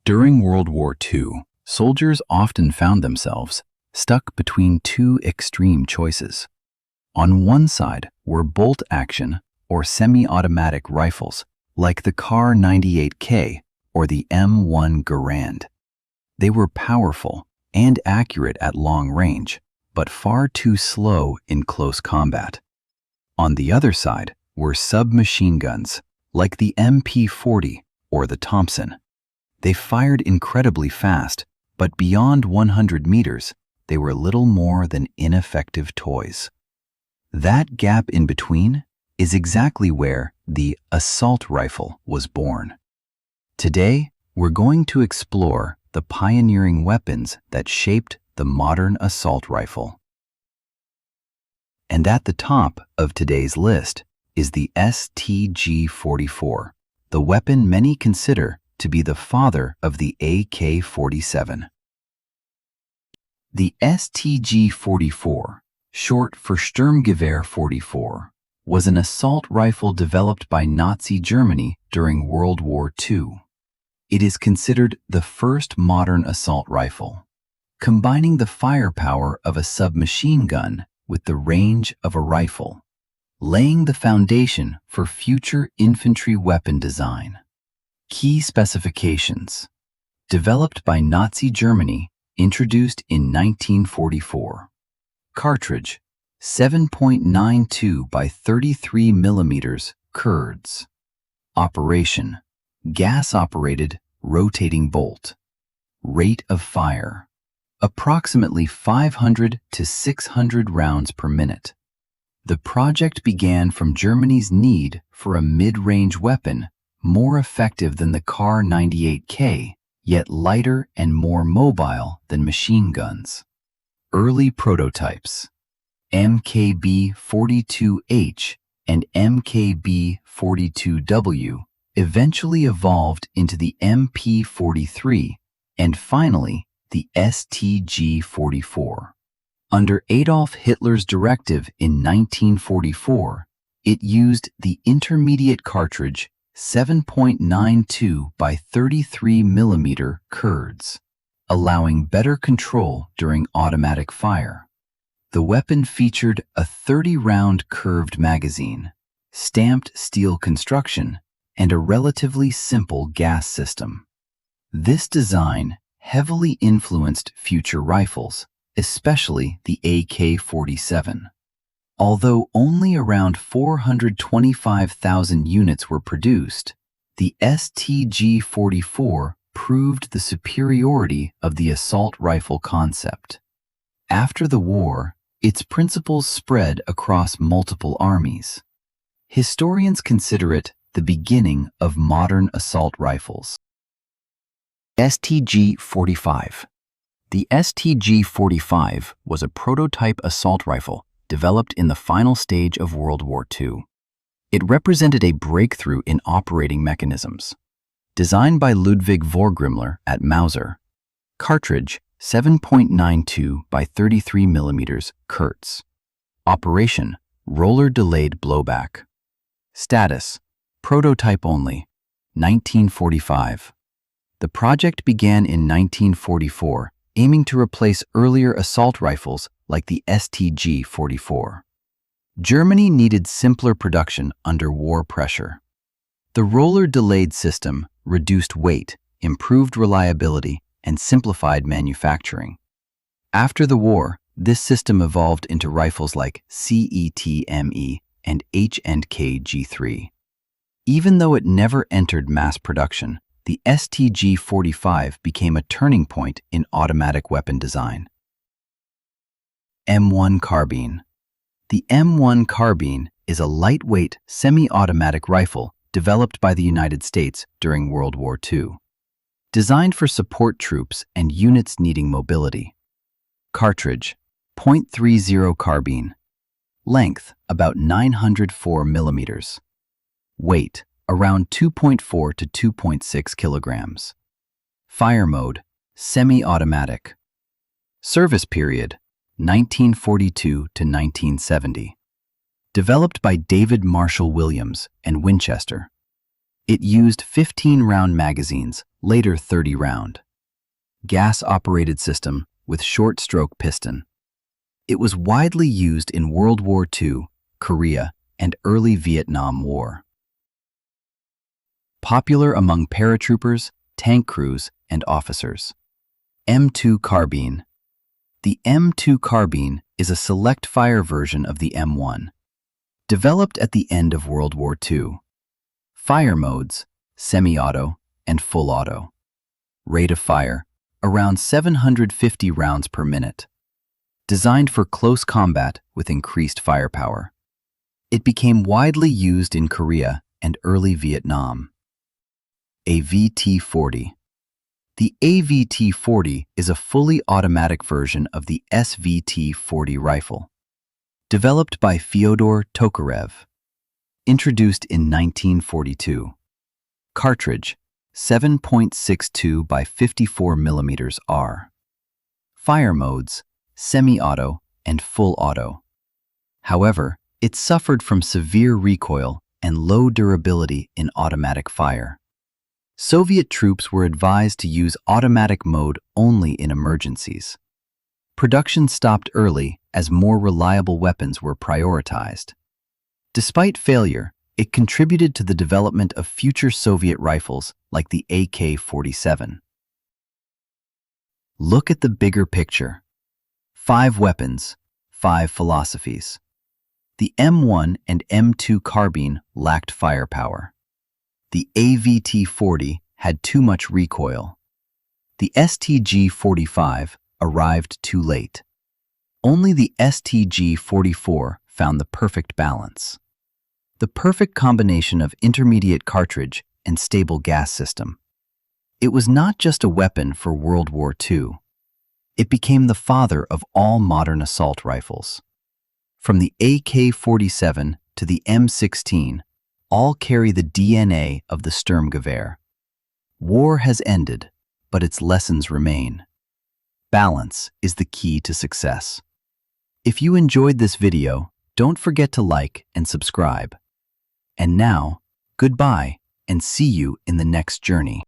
During World War II, soldiers often found themselves stuck between two extreme choices. On one side were bolt-action or semi-automatic rifles like the Kar-98K or the M1 Garand. They were powerful and accurate at long range, but far too slow in close combat. On the other side were submachine guns like the MP-40 or the Thompson. They fired incredibly fast, but beyond 100 meters, they were little more than ineffective toys. That gap in between is exactly where the assault rifle was born. Today, we're going to explore the pioneering weapons that shaped the modern assault rifle. And at the top of today's list is the StG-44, the weapon many consider to be the father of the AK-47. The StG-44, short for Sturmgewehr 44, was an assault rifle developed by Nazi Germany during World War II. It is considered the first modern assault rifle, combining the firepower of a submachine gun with the range of a rifle, laying the foundation for future infantry weapon design. Key specifications. Developed by Nazi Germany, introduced in 1944. Cartridge, 7.92 by 33 millimeters Kurds. Operation, gas-operated rotating bolt. Rate of fire, approximately 500 to 600 rounds per minute. The project began from Germany's need for a mid-range weapon more effective than the Kar-98K, yet lighter and more mobile than machine guns. Early prototypes, MKB-42H and MKB-42W, eventually evolved into the MP-43 and finally the StG-44. Under Adolf Hitler's directive in 1944, it used the intermediate cartridge 7.92 by 33 millimeter Kurds, allowing better control during automatic fire. The weapon featured a 30-round curved magazine, stamped steel construction, and a relatively simple gas system. This design heavily influenced future rifles, especially the AK-47. Although only around 425,000 units were produced, the StG-44 proved the superiority of the assault rifle concept. After the war, its principles spread across multiple armies. Historians consider it the beginning of modern assault rifles. StG-45. The StG-45 was a prototype assault rifle developed in the final stage of World War II. It represented a breakthrough in operating mechanisms. Designed by Ludwig Vorgrimler at Mauser. Cartridge, 7.92 by 33 millimeters Kurz. Operation, roller-delayed blowback. Status, prototype only, 1945. The project began in 1944, aiming to replace earlier assault rifles like the StG-44. Germany needed simpler production under war pressure. The roller-delayed system reduced weight, improved reliability, and simplified manufacturing. After the war, this system evolved into rifles like CETME and H&KG3. Even though it never entered mass production, the StG-45 became a turning point in automatic weapon design. M1 Carbine. The M1 Carbine is a lightweight, semi-automatic rifle developed by the United States during World War II. Designed for support troops and units needing mobility. Cartridge, .30 carbine. Length, about 904 millimeters. Weight, around 2.4 to 2.6 kilograms. Fire mode, semi-automatic. Service period, 1942 to 1970. Developed by David Marshall Williams and Winchester. It used 15-round magazines, later 30-round. Gas-operated system with short-stroke piston. It was widely used in World War II, Korea, and early Vietnam War. Popular among paratroopers, tank crews, and officers. M2 Carbine. The M2 Carbine is a select-fire version of the M1. Developed at the end of World War II. Fire modes, semi-auto and full auto. Rate of fire, around 750 rounds per minute. Designed for close combat with increased firepower. It became widely used in Korea and early Vietnam. AVT-40. The AVT-40 is a fully automatic version of the SVT-40 rifle. Developed by Fyodor Tokarev. Introduced in 1942. Cartridge, 7.62 by 54 mm R. Fire modes, semi-auto and full auto. However, it suffered from severe recoil and low durability in automatic fire. Soviet troops were advised to use automatic mode only in emergencies. Production stopped early as more reliable weapons were prioritized. Despite failure, it contributed to the development of future Soviet rifles like the AK-47. Look at the bigger picture. 5 weapons, 5 philosophies. The M1 and M2 Carbine lacked firepower. The AVT-40 had too much recoil. The StG-45 arrived too late. Only the StG-44 found the perfect balance. The perfect combination of intermediate cartridge and stable gas system. It was not just a weapon for World War II. It became the father of all modern assault rifles. From the AK-47 to the M16, all carry the DNA of the Sturmgewehr. War has ended, but its lessons remain. Balance is the key to success. If you enjoyed this video, don't forget to like and subscribe. And now, goodbye and see you in the next journey.